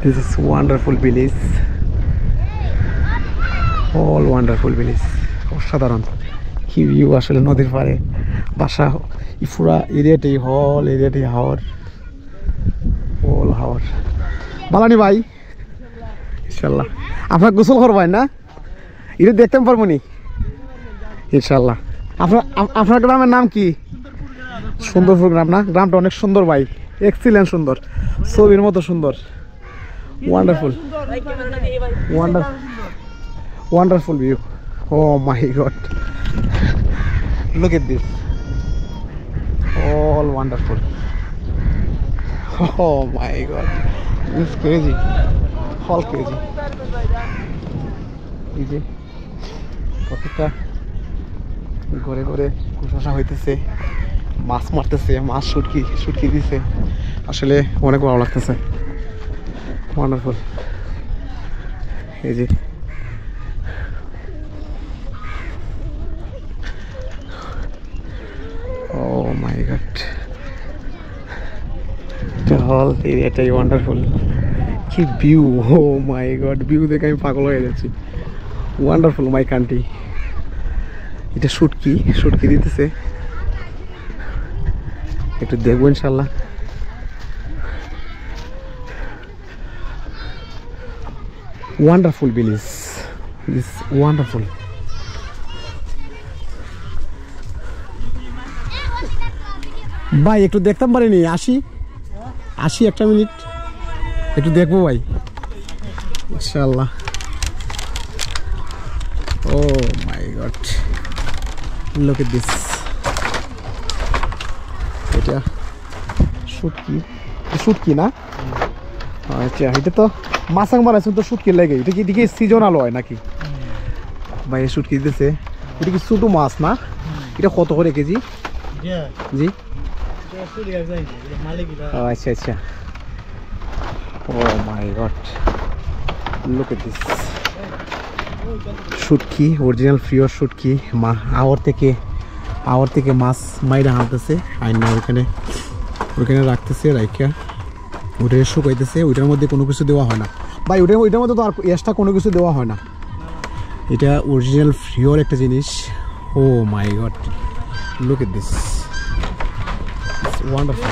This is wonderful village. All wonderful village. অসাধারণ কি view আসলে নদীর পাড়ে বাসা এই পুরা এরিয়াটাই হল এরিয়াটাই হাওর অল হাওর বালানি ভাই ইনশাল্লাহ আপনার গোসল করবেন না এটা দেখতে পারবো নি ইনশাল্লাহ আপনার গ্রামের নাম কি সুন্দরপুর গ্রাম না গ্রামটা অনেক সুন্দর ভাই এক্সিলেন্ট সুন্দর ছবির মতো সুন্দর wonderful wonderful view. Oh my god, look at this, all wonderful. Oh my god, this is crazy, all crazy. এই যে কতটা ঘরে ঘরে কুশাসা হইতেছে মাছ মারতেছে মাছ শুটকি দিছে আসলে অনেক ভালো লাগতেছে ওয়ান্ডারফুল এই যে oh my god the whole এরিয়াটাই ওয়ান্ডারফুল কি view oh my god view দেখে আমি পাগল হয়ে যাচ্ছি ওয়ান্ডারফুল মাই কান্ট্রি এটা শুটকি দিতেছে একটু দেখবো ইনশাল্লাহ wonderful village this wonderful ভাই একটু দেখতাম পারিনি আসি একটা মিনিট একটু দেখবো ভাই ইনশাআল্লাহ ও my god look at this এটা শুটকি না আচ্ছা এটা তো মাছাং বানাইছেন তো শুটকি লাগে এটা কি দিকে সিজনাল হয় নাকি ভাই শুটকি দিতেছে এটা কি ছোট মাছ না এটা কত করে কেজি জি আচ্ছা আচ্ছা ও my god look at this শুটকি অরিজিনাল পিওর শুটকি আওয়ার থেকে মাছ মাইরা আনতেছে আইনা ওইখানে রাখতেছে রাইখা ওটা শুকাইতেছে ওইটার মধ্যে কোনো কিছু দেওয়া হয় না ভাই ওইটার মধ্যে তো আর এক্সট্রা কোনো কিছু দেওয়া হয় না এটা অরিজিনাল পিওর একটা জিনিস oh my god look at this wonderful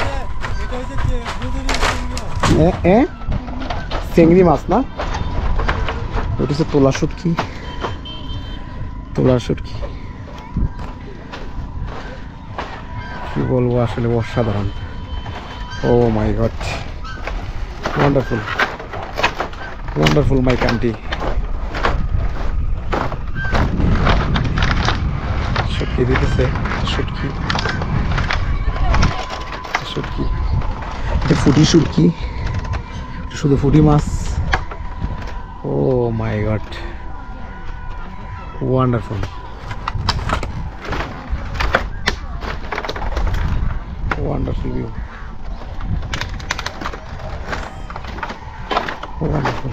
চিংড়ি মাছ না ওটা হচ্ছে তোলা শুটকি কি বলবো আসলে অসাধারণ ও my god wonderful my country শুটকি দিতেছে শুটকি ফুটি শুটকি শুধু ফুটি মাছ ও my god wonderful view wonderful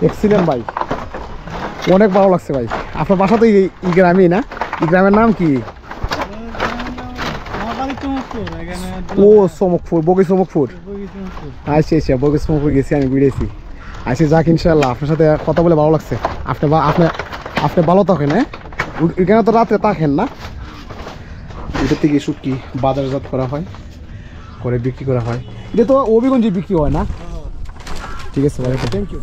excellent ভাই অনেক ভালো লাগছে ভাই আপনার বাসা তো এই গ্রামে না এই গ্রামের নাম কি ও চমকপুর বগি চমকপুর আচ্ছা বগি চমকপুর গেছি আমি ঘুরেছি আচ্ছা যাক ইনশাল্লাহ আপনার সাথে কথা বলে ভালো লাগছে আপনি ভালো থাকেন হ্যাঁ এখানে তো রাতে থাকেন না এটার থেকে শুটকি বাজারজাত করা হয় করে বিক্রি করা হয় এটা তো অভিগঞ্জে বিক্রি হয় না ঠিক আছে ভাই থ্যাংক ইউ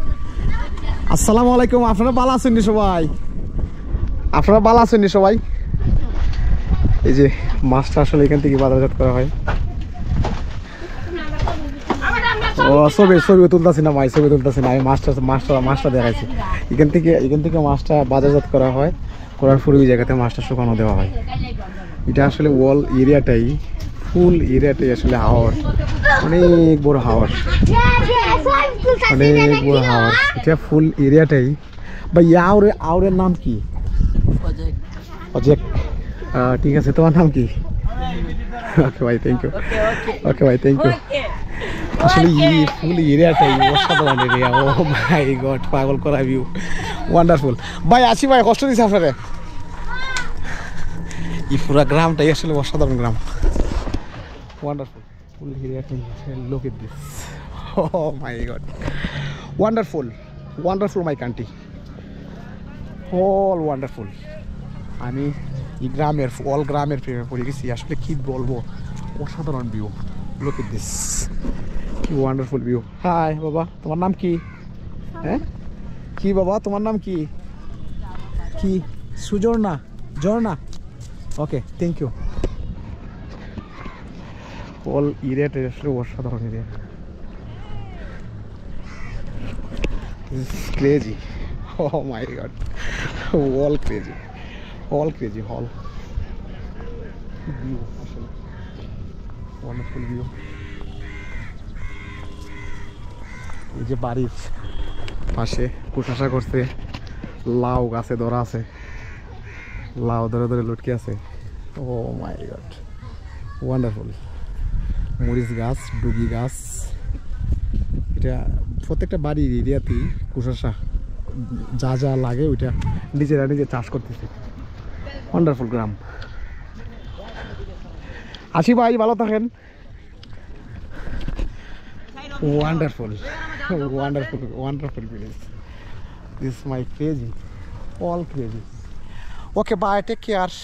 আসসালামু আলাইকুম আপনারা ভালো আছেন সবাই এই যে মাছটা আসলে এখান থেকে বাজারজাত করা হয় ও ছবি তুলতেছি না ভাই ছবি তুলতেছি না আমি মাছটা দেখাইছি এখান থেকে মাছটা বাজারজাত করা হয় করার পরে ওই জায়গাতে মাছটা শুকানো দেওয়া হয় এটা আসলে ওয়াল এরিয়াটাই ফুল এরিয়াটাই আসলে হাওর অনেক বড় হাওর এটা ফুল এরিয়াটাই ভাই আউরের নাম কি অজেক ঠিক আছে তোমার নাম কি ওকে ভাই থ্যাংক ইউ আসলে ফুল এরিয়াটাই অসাধারণ এরিয়া ও মাই গড পাগল করা ভিউ ওয়ান্ডারফুল ভাই আসি ভাই কষ্ট দিছে আপনারে এই পুরা গ্রামটাই আসলে অসাধারণ গ্রাম wonderful full area thing. Look at this. Oh my god. Wonderful. Wonderful my country. All wonderful. আমি এই গ্রামের অল গ্রামের প্রেমে পড়ে গেছি আসলে কি বলবো অসাধারণ ভিউ লুক এট দিস কি ওয়ান্ডারফুল ভিউ হাই বাবা তোমার নাম কি হ্যাঁ কি বাবা তোমার নাম কি কি সুজর্ণা জর্ণা ওকে থ্যাংক ইউ অল এরিয়াটা আসলে অসাধারণ area This is crazy. Oh my god. All crazy. All crazy. All. View. Wonderful view. এই যে বাড়ির পাশে কুশাসা করছে লাউ গাছে ধরা আছে লাউ ধরে ধরে লটকে আছে ও মাই গড ওয়ান্ডারফুল মরিচ গাছ ডুগি গাছ এটা প্রত্যেকটা বাড়ির এরিয়াতেই কুশাসা যা যা লাগে ওইটা নিজেরা নিজে চাষ করতেছে ওয়ান্ডারফুল গ্রাম আসি ভাই ভালো থাকেন wonderful wonderful wonderful village this my crazy all crazy okay bye take care